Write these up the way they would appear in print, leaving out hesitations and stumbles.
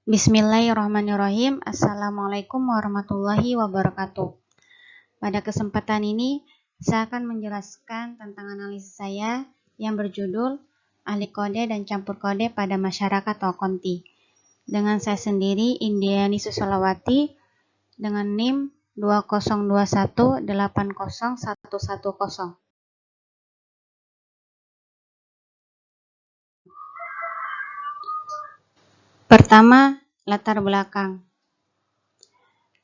Bismillahirrahmanirrahim. Assalamualaikum warahmatullahi wabarakatuh. Pada kesempatan ini, saya akan menjelaskan tentang analisis saya yang berjudul Ahli Kode dan Campur Kode pada Masyarakat atau Konti. Dengan saya sendiri, Indiani Susolawati, dengan NIM 2021801110. Pertama, latar belakang.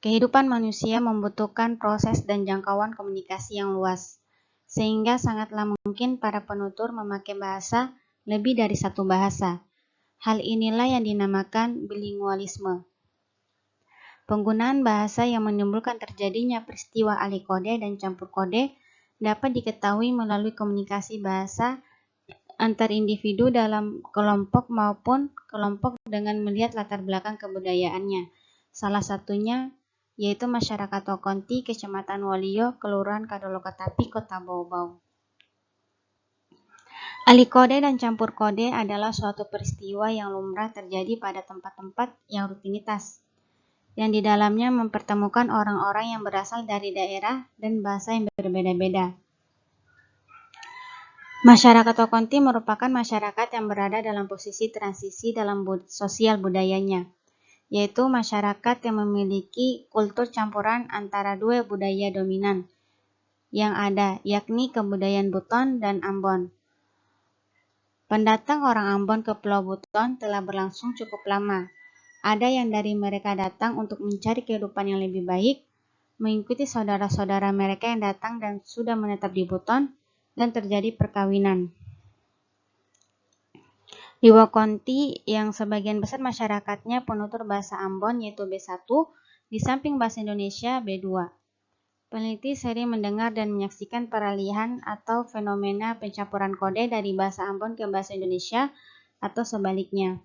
Kehidupan manusia membutuhkan proses dan jangkauan komunikasi yang luas, sehingga sangatlah mungkin para penutur memakai bahasa lebih dari satu bahasa. Hal inilah yang dinamakan bilingualisme. Penggunaan bahasa yang menimbulkan terjadinya peristiwa ahli kode dan campur kode dapat diketahui melalui komunikasi bahasa antar individu dalam kelompok maupun kelompok dengan melihat latar belakang kebudayaannya. Salah satunya yaitu masyarakat Tokonti, Kecamatan Waluyo, Kelurahan Kadolokatapi, Kota Bau-Bau. Ahli kode dan campur kode adalah suatu peristiwa yang lumrah terjadi pada tempat-tempat yang rutinitas, yang di dalamnya mempertemukan orang-orang yang berasal dari daerah dan bahasa yang berbeda-beda. Masyarakat Tokonti merupakan masyarakat yang berada dalam posisi transisi dalam sosial budayanya, yaitu masyarakat yang memiliki kultur campuran antara dua budaya dominan yang ada, yakni kebudayaan Buton dan Ambon. Pendatang orang Ambon ke Pulau Buton telah berlangsung cukup lama. Ada yang dari mereka datang untuk mencari kehidupan yang lebih baik, mengikuti saudara-saudara mereka yang datang dan sudah menetap di Buton, dan terjadi perkawinan. Di Wakonti, yang sebagian besar masyarakatnya penutur bahasa Ambon yaitu B1, di samping bahasa Indonesia B2. Peneliti sering mendengar dan menyaksikan peralihan atau fenomena pencampuran kode dari bahasa Ambon ke bahasa Indonesia atau sebaliknya.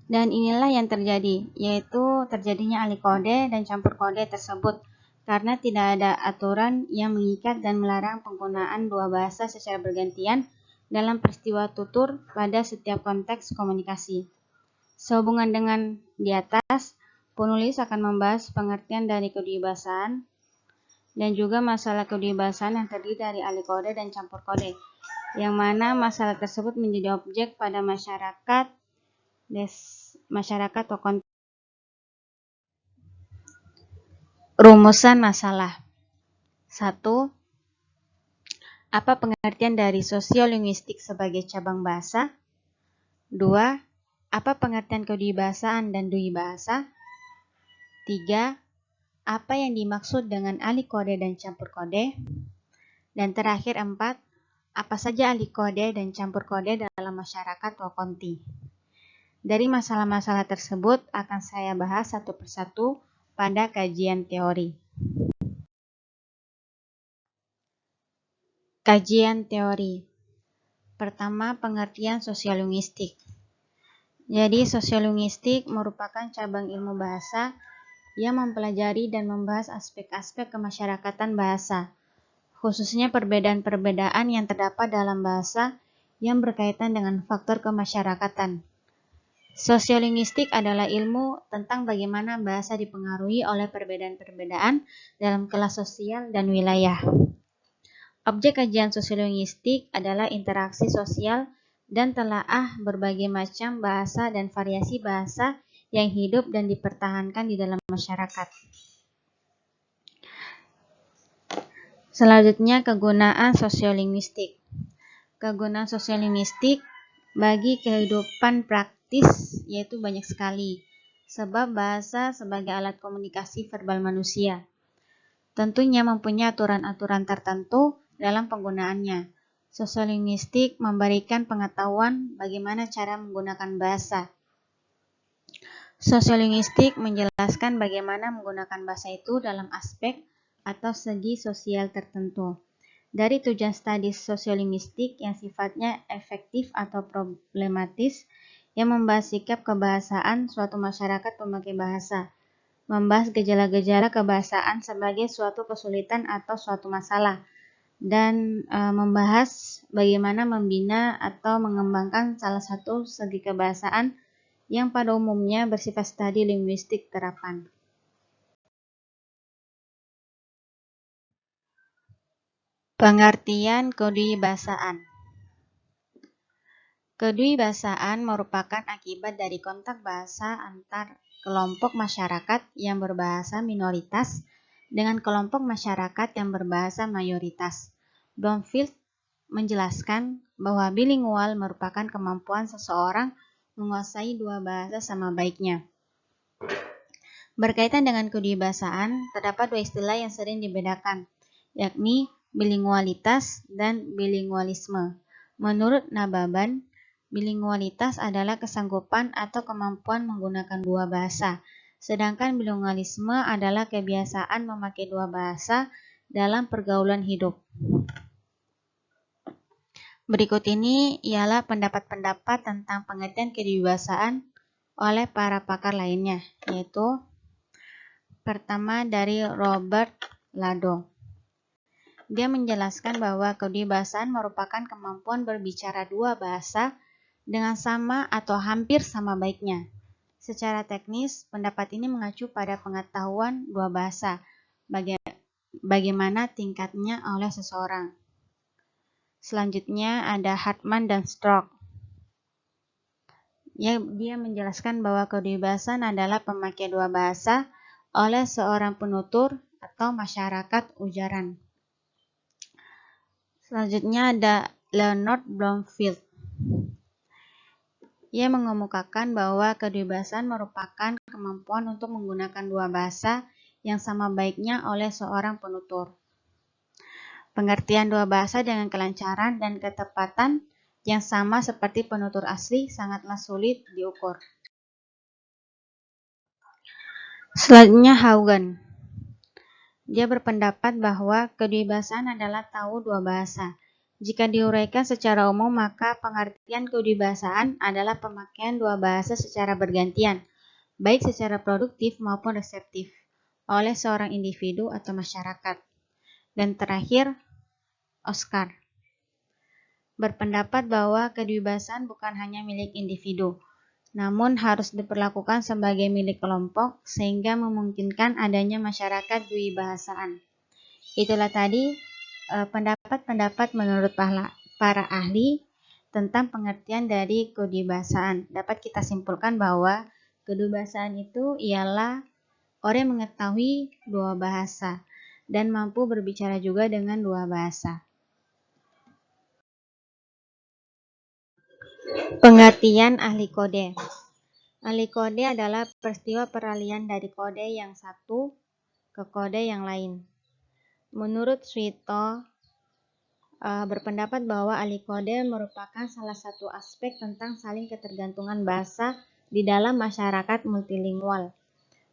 Dan inilah yang terjadi, yaitu terjadinya ahli kode dan campur kode tersebut karena tidak ada aturan yang mengikat dan melarang penggunaan dua bahasa secara bergantian dalam peristiwa tutur pada setiap konteks komunikasi. Sehubungan dengan di atas, penulis akan membahas pengertian dari kedewibasaan dan juga masalah kedewibasaan yang terdiri dari ahli kode dan campur kode, yang mana masalah tersebut menjadi objek pada masyarakat Tokonti. Rumusan masalah. 1. Apa pengertian dari sosiolinguistik sebagai cabang bahasa? 2. Apa pengertian kedewibasaan dan dui bahasa? 3. Apa yang dimaksud dengan ahli kode dan campur kode? Dan terakhir 4. Apa saja ahli kode dan campur kode dalam masyarakat Tokonti? Dari masalah-masalah tersebut akan saya bahas satu persatu pada kajian teori. Kajian teori. Pertama, pengertian sosiolinguistik. Jadi, sosiolinguistik merupakan cabang ilmu bahasa yang mempelajari dan membahas aspek-aspek kemasyarakatan bahasa, khususnya perbedaan-perbedaan yang terdapat dalam bahasa yang berkaitan dengan faktor kemasyarakatan. Sosiolinguistik adalah ilmu tentang bagaimana bahasa dipengaruhi oleh perbedaan-perbedaan dalam kelas sosial dan wilayah. Objek kajian sosiolinguistik adalah interaksi sosial dan telaah berbagai macam bahasa dan variasi bahasa yang hidup dan dipertahankan di dalam masyarakat. Selanjutnya, kegunaan sosiolinguistik. Kegunaan sosiolinguistik bagi kehidupan praktis yaitu banyak sekali, sebab bahasa sebagai alat komunikasi verbal manusia tentunya mempunyai aturan-aturan tertentu dalam penggunaannya. Sosiolinguistik memberikan pengetahuan bagaimana cara menggunakan bahasa. Sosiolinguistik menjelaskan bagaimana menggunakan bahasa itu dalam aspek atau segi sosial tertentu. Dari tujuan studi sosiolinguistik yang sifatnya efektif atau problematis, yang membahas sikap kebahasaan suatu masyarakat pemakai bahasa, membahas gejala-gejala kebahasaan sebagai suatu kesulitan atau suatu masalah, dan membahas bagaimana membina atau mengembangkan salah satu segi kebahasaan yang pada umumnya bersifat studi linguistik terapan. Pengertian kedewibasaan. Kedewibasaan merupakan akibat dari kontak bahasa antar kelompok masyarakat yang berbahasa minoritas dengan kelompok masyarakat yang berbahasa mayoritas. Bloomfield menjelaskan bahwa bilingual merupakan kemampuan seseorang menguasai dua bahasa sama baiknya. Berkaitan dengan kedewibasaan, terdapat dua istilah yang sering dibedakan, yakni bilingualitas dan bilingualisme. Menurut Nababan, bilingualitas adalah kesanggupan atau kemampuan menggunakan dua bahasa, sedangkan bilingualisme adalah kebiasaan memakai dua bahasa dalam pergaulan hidup. Berikut ini ialah pendapat-pendapat tentang pengertian kedewibasaan oleh para pakar lainnya, yaitu pertama dari Robert Lado. Dia menjelaskan bahwa kedewibasaan merupakan kemampuan berbicara dua bahasa dengan sama atau hampir sama baiknya. Secara teknis, pendapat ini mengacu pada pengetahuan dua bahasa, bagaimana tingkatnya oleh seseorang. Selanjutnya ada Hartman dan Stork. Dia menjelaskan bahwa kedewibasaan adalah pemakai dua bahasa oleh seorang penutur atau masyarakat ujaran. Selanjutnya ada Leonard Bloomfield. Ia mengemukakan bahwa kedewibasaan merupakan kemampuan untuk menggunakan dua bahasa yang sama baiknya oleh seorang penutur. Pengertian dua bahasa dengan kelancaran dan ketepatan yang sama seperti penutur asli sangatlah sulit diukur. Selanjutnya Haugen. Dia berpendapat bahwa kedewibasaan adalah tahu dua bahasa. Jika diuraikan secara umum, maka pengertian kedewibasaan adalah pemakaian dua bahasa secara bergantian, baik secara produktif maupun reseptif, oleh seorang individu atau masyarakat. Dan terakhir, Oscar berpendapat bahwa kedewibasaan bukan hanya milik individu, namun harus diperlakukan sebagai milik kelompok sehingga memungkinkan adanya masyarakat dwibahasaan. Itulah tadi pendapat-pendapat menurut para ahli tentang pengertian dari kedewibasaan. Dapat kita simpulkan bahwa kedewibasaan itu ialah orang yang mengetahui dua bahasa dan mampu berbicara juga dengan dua bahasa. Pengertian ahli kode. Ahli kode adalah peristiwa peralihan dari kode yang satu ke kode yang lain. Menurut Srito, berpendapat bahwa ahli kode merupakan salah satu aspek tentang saling ketergantungan bahasa di dalam masyarakat multilingual.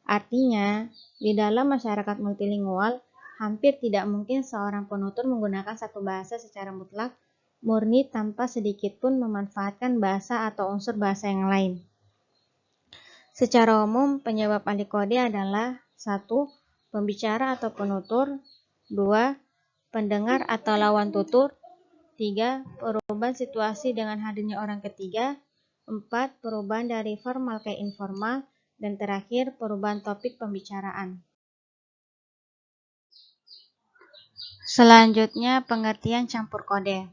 Artinya, di dalam masyarakat multilingual, hampir tidak mungkin seorang penutur menggunakan satu bahasa secara mutlak, murni tanpa sedikit pun memanfaatkan bahasa atau unsur bahasa yang lain. Secara umum, penyebab ahli kode adalah 1. Pembicara atau penutur, 2. Pendengar atau lawan tutur, 3. Perubahan situasi dengan hadirnya orang ketiga, 4. Perubahan dari formal ke informal, dan terakhir perubahan topik pembicaraan. Selanjutnya pengertian campur kode.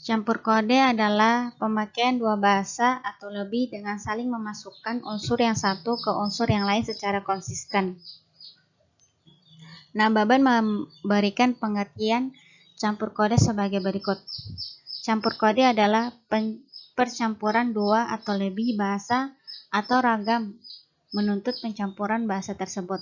Campur kode adalah pemakaian dua bahasa atau lebih dengan saling memasukkan unsur yang satu ke unsur yang lain secara konsisten. Nababan memberikan pengertian campur kode sebagai berikut. Campur kode adalah percampuran dua atau lebih bahasa atau ragam menuntut pencampuran bahasa tersebut.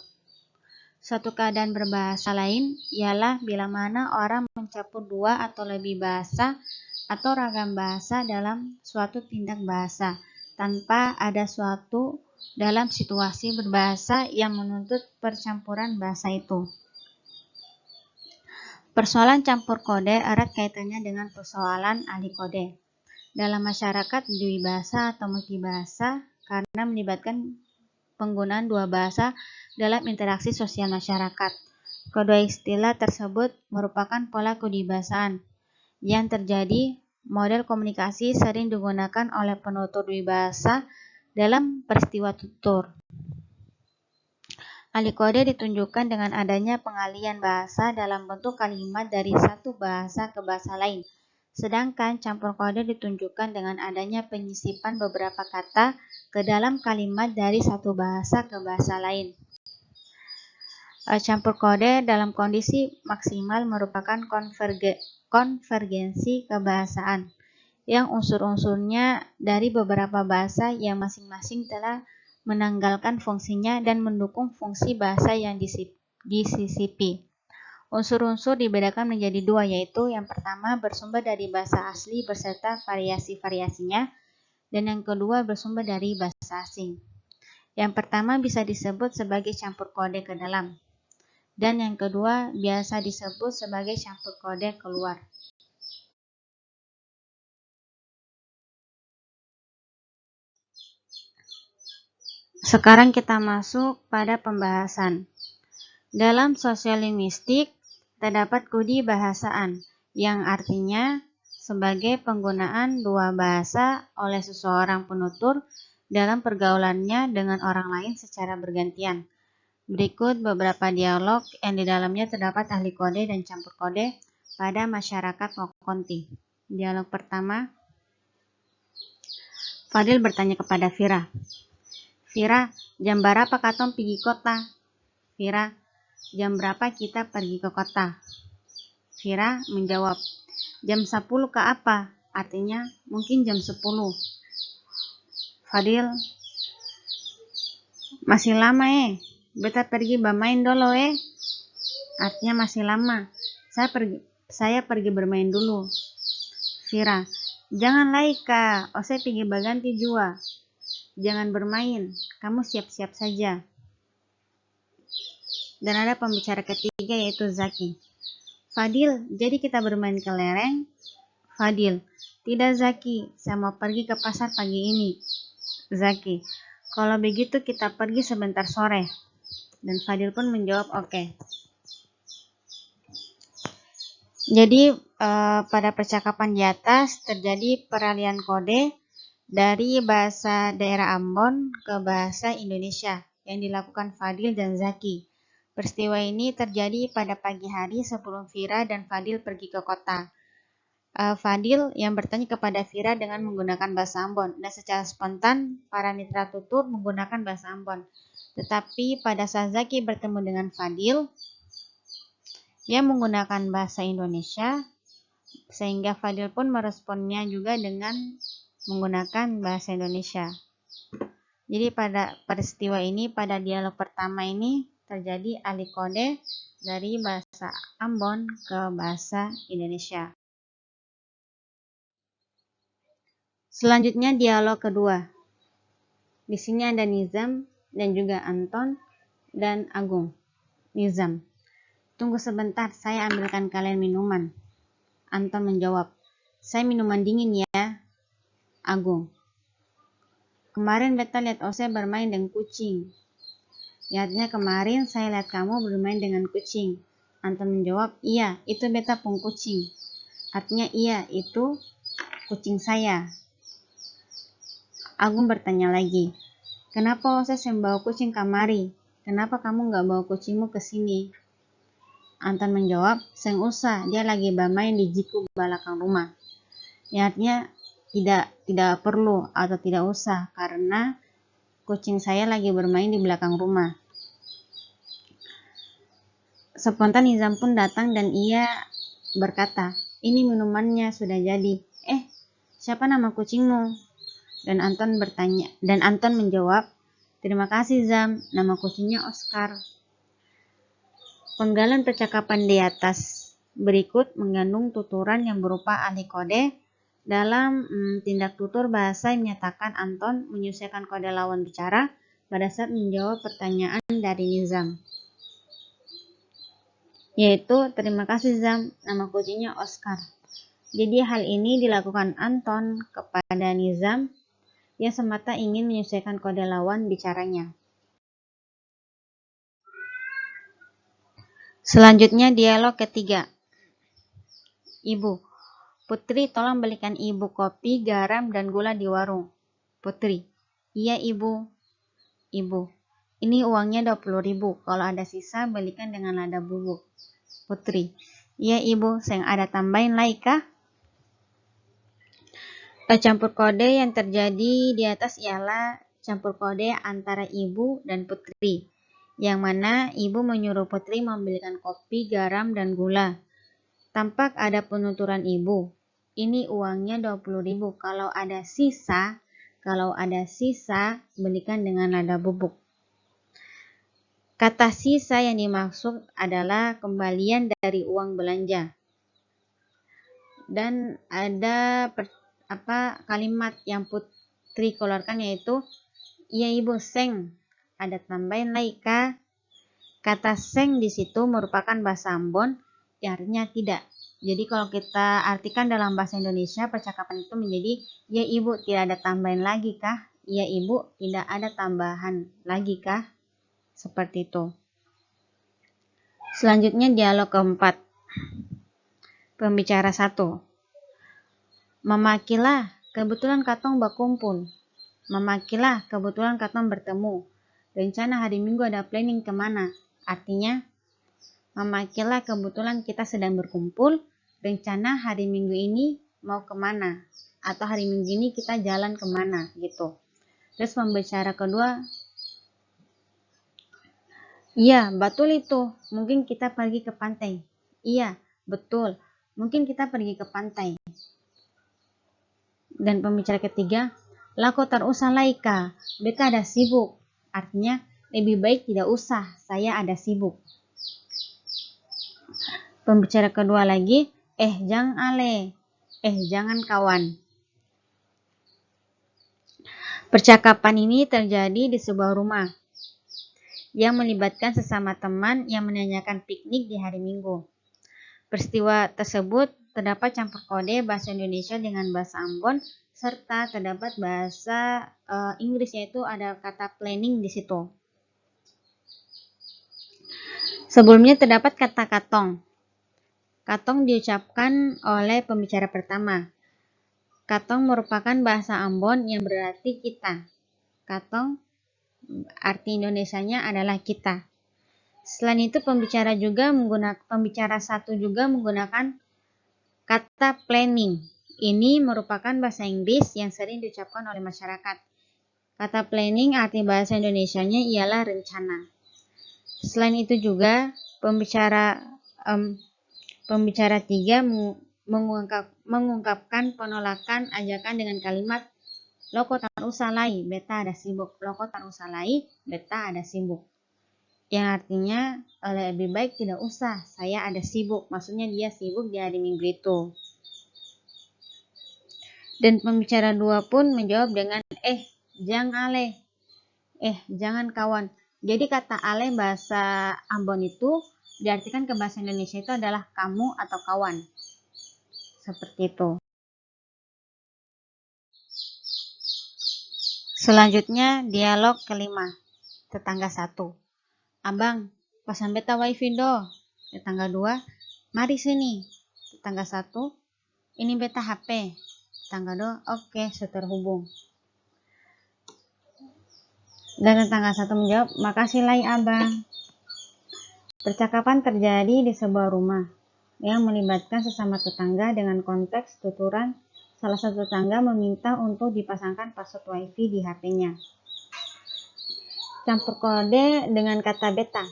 Suatu keadaan berbahasa lain ialah bila mana orang mencampur dua atau lebih bahasa atau ragam bahasa dalam suatu tindak bahasa tanpa ada suatu dalam situasi berbahasa yang menuntut percampuran bahasa itu. Persoalan campur kode erat kaitannya dengan persoalan ahli kode. Dalam masyarakat dwibahasa atau multibahasa karena melibatkan penggunaan dua bahasa dalam interaksi sosial masyarakat. Kedua istilah tersebut merupakan pola kedewibasaan yang terjadi model komunikasi sering digunakan oleh penutur dwibahasa dalam peristiwa tutur. Ahli kode ditunjukkan dengan adanya pengalian bahasa dalam bentuk kalimat dari satu bahasa ke bahasa lain. Sedangkan campur kode ditunjukkan dengan adanya penyisipan beberapa kata ke dalam kalimat dari satu bahasa ke bahasa lain. Campur kode dalam kondisi maksimal merupakan konvergensi kebahasaan yang unsur-unsurnya dari beberapa bahasa yang masing-masing telah menanggalkan fungsinya dan mendukung fungsi bahasa yang disisipi. Unsur-unsur dibedakan menjadi dua, yaitu yang pertama bersumber dari bahasa asli beserta variasi-variasinya, dan yang kedua bersumber dari bahasa asing. Yang pertama bisa disebut sebagai campur kode ke dalam, dan yang kedua biasa disebut sebagai campur kode keluar. Sekarang kita masuk pada pembahasan. Dalam sosiolinguistik, terdapat kudi bahasaan, yang artinya sebagai penggunaan dua bahasa oleh seseorang penutur dalam pergaulannya dengan orang lain secara bergantian. Berikut beberapa dialog yang di dalamnya terdapat ahli kode dan campur kode pada masyarakat Wakonti. Dialog pertama, Fadil bertanya kepada Vira. Vira, jam berapa katong pergi kota? Vira, jam berapa kita pergi ke kota? Vira menjawab, jam 10 ke apa? Artinya mungkin jam 10. Fadil, masih lama beta pergi bermain dulu Artinya masih lama. Saya pergi bermain dulu. Vira, jangan lagi kak, saya pergi berganti jua. Jangan bermain, kamu siap-siap saja. Dan ada pembicara ketiga yaitu Zaki. Fadil, jadi kita bermain kelereng? Fadil, tidak Zaki, saya mau pergi ke pasar pagi ini. Zaki, kalau begitu kita pergi sebentar sore. Dan Fadil pun menjawab oke. Jadi pada percakapan di atas terjadi peralihan kode dari bahasa daerah Ambon ke bahasa Indonesia yang dilakukan Fadil dan Zaki. Peristiwa ini terjadi pada pagi hari sebelum Vira dan Fadil pergi ke kota. Fadil yang bertanya kepada Vira dengan menggunakan bahasa Ambon, dan secara spontan para mitra tutur menggunakan bahasa Ambon. Tetapi pada saat Zaki bertemu dengan Fadil, dia menggunakan bahasa Indonesia, sehingga Fadil pun meresponnya juga dengan menggunakan bahasa Indonesia. Jadi pada peristiwa ini, pada dialog pertama ini terjadi alih kode dari bahasa Ambon ke bahasa Indonesia. Selanjutnya dialog kedua. Di sini ada Nizam dan juga Anton dan Agung. Nizam, tunggu sebentar, saya ambilkan kalian minuman. Anton menjawab, saya minuman dingin ya. Agung, kemarin beta lihat Ose bermain dengan kucing. Ya, artinya kemarin saya lihat kamu bermain dengan kucing. Anton menjawab, iya, itu beta pun kucing. Artinya iya, itu kucing saya. Agung bertanya lagi, kenapa Ose membawa kucing kamari? Kenapa kamu nggak bawa kucingmu ke sini? Anton menjawab, seng usah, dia lagi bermain di jiku belakang rumah. Ya, artinya tidak perlu atau tidak usah karena kucing saya lagi bermain di belakang rumah. Spontan Nizam pun datang dan ia berkata, ini minumannya sudah jadi. Siapa nama kucingmu? Dan Anton menjawab, terima kasih Zam, nama kucingnya Oscar. Penggalan percakapan di atas berikut mengandung tuturan yang berupa ahli kode dalam tindak tutur bahasa yang menyatakan Anton menyelesaikan kode lawan bicara pada saat menjawab pertanyaan dari Nizam. Yaitu, terima kasih Zam, nama kucingnya Oscar. Jadi hal ini dilakukan Anton kepada Nizam yang semata ingin menyesuaikan kode lawan bicaranya. Selanjutnya dialog ketiga. Ibu, Putri, tolong belikan ibu kopi, garam, dan gula di warung. Putri, iya ibu. Ibu, ini uangnya 20.000. Kalau ada sisa, belikan dengan lada bubuk. Putri, iya ibu, saya ada tambahin lagi kah? Campur kode yang terjadi di atas ialah campur kode antara ibu dan Putri, yang mana ibu menyuruh Putri membelikan kopi, garam, dan gula. Tampak ada penuturan ibu. Ini uangnya 20.000. Kalau ada sisa, belikan dengan lada bubuk. Kata sisa yang dimaksud adalah kembalian dari uang belanja. Dan ada kalimat yang Putri keluarkan yaitu, iya ibu, seng. Ada tambahin lagi kah? Kata seng di situ merupakan bahasa Ambon, artinya tidak. Jadi kalau kita artikan dalam bahasa Indonesia, percakapan itu menjadi, ya ibu, tidak ada tambahan lagi kah? Ya ibu, tidak ada tambahan lagi kah? Seperti itu. Selanjutnya dialog keempat. Pembicara 1. Memakilah, kebetulan katong berkumpul. Memakilah, kebetulan katong bertemu. Rencana hari Minggu ada planning kemana? Artinya, memakilah kebetulan kita sedang berkumpul, rencana hari Minggu ini mau kemana, atau hari Minggu ini kita jalan kemana gitu. Terus pembicara kedua, iya betul itu, mungkin kita pergi ke pantai. Iya betul, mungkin kita pergi ke pantai. Dan pembicara ketiga, lako tak usah laika, beta ada sibuk. Artinya lebih baik tidak usah, saya ada sibuk. Pembicara kedua lagi, jangan ale, jangan kawan. Percakapan ini terjadi di sebuah rumah yang melibatkan sesama teman yang menanyakan piknik di hari Minggu. Peristiwa tersebut terdapat campur kode bahasa Indonesia dengan bahasa Ambon serta terdapat bahasa Inggris, yaitu ada kata planning di situ. Sebelumnya terdapat kata katong. Katong diucapkan oleh pembicara pertama. Katong merupakan bahasa Ambon yang berarti kita. Katong arti Indonesianya adalah kita. Selain itu pembicara satu juga menggunakan kata planning. Ini merupakan bahasa Inggris yang sering diucapkan oleh masyarakat. Kata planning arti bahasa Indonesianya ialah rencana. Selain itu juga pembicara 3 mengungkapkan penolakan ajakan dengan kalimat loko tak usah lai, beta ada sibuk. Loko tak usah lai, beta ada sibuk. Yang artinya lebih baik tidak usah, saya ada sibuk. Maksudnya dia sibuk di hari Minggu itu. Dan pembicara 2 pun menjawab dengan jangan ale, jangan kawan. Jadi kata ale bahasa Ambon itu diartikan ke bahasa Indonesia itu adalah kamu atau kawan. Seperti itu. Selanjutnya dialog kelima. Tetangga 1. Abang, pasang beta wifi do. Tetangga 2, mari sini. Tetangga 1, ini beta HP. Tetangga 2, oke, sudah terhubung. Dan tetangga 1 menjawab, makasih lai abang. Percakapan terjadi di sebuah rumah yang melibatkan sesama tetangga dengan konteks tuturan salah satu tetangga meminta untuk dipasangkan password wifi di HP-nya. Campur kode dengan kata beta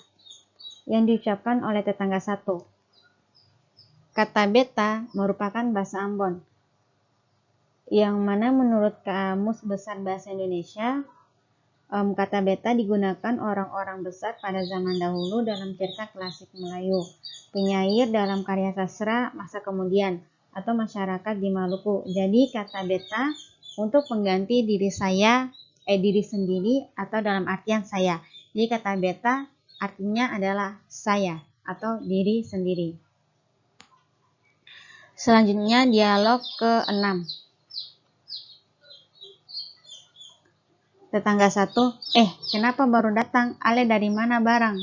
yang diucapkan oleh tetangga 1. Kata beta merupakan bahasa Ambon, yang mana menurut Kamus Besar Bahasa Indonesia, kata beta digunakan orang-orang besar pada zaman dahulu dalam cerita klasik Melayu, penyair dalam karya sastra masa kemudian, atau masyarakat di Maluku. Jadi kata beta untuk pengganti diri sendiri atau dalam artian saya. Jadi kata beta artinya adalah saya atau diri sendiri. Selanjutnya dialog ke-6. Tetangga 1, kenapa baru datang? Ale dari mana barang?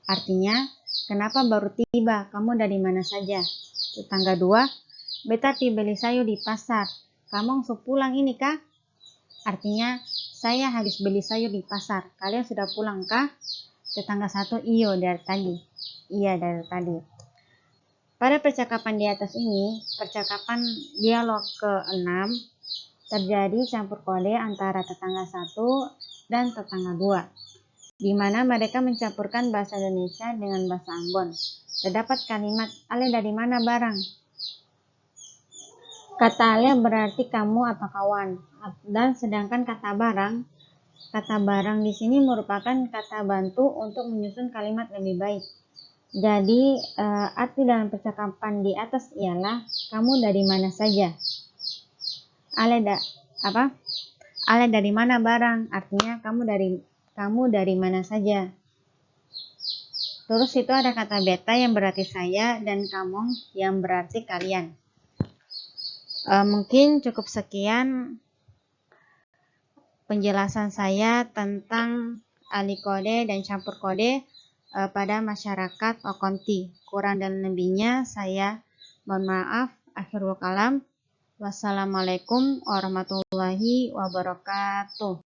Artinya, kenapa baru tiba? Kamu dari mana saja? Tetangga 2, beta pi beli sayur di pasar. Kamu su pulang ini kah? Artinya, saya habis beli sayur di pasar. Kalian sudah pulang kah? Tetangga satu, iyo dari tadi. Iya dari tadi. Pada percakapan di atas ini, percakapan dialog ke-6, terjadi campur kode antara tetangga satu dan tetangga dua, di mana mereka mencampurkan bahasa Indonesia dengan bahasa Ambon. Terdapat kalimat, ale dari mana barang? Kata ale berarti kamu atau kawan, dan sedangkan kata barang di sini merupakan kata bantu untuk menyusun kalimat lebih baik. Jadi, arti dalam percakapan di atas ialah kamu dari mana saja. Ale dari mana barang? Artinya kamu dari mana saja. Terus itu ada kata beta yang berarti saya dan kamu yang berarti kalian. Mungkin cukup sekian penjelasan saya tentang alih kode dan campur kode pada masyarakat Okonti. Kurang dan lebihnya saya mohon maaf. Akhirul kalam. Wassalamualaikum warahmatullahi wabarakatuh.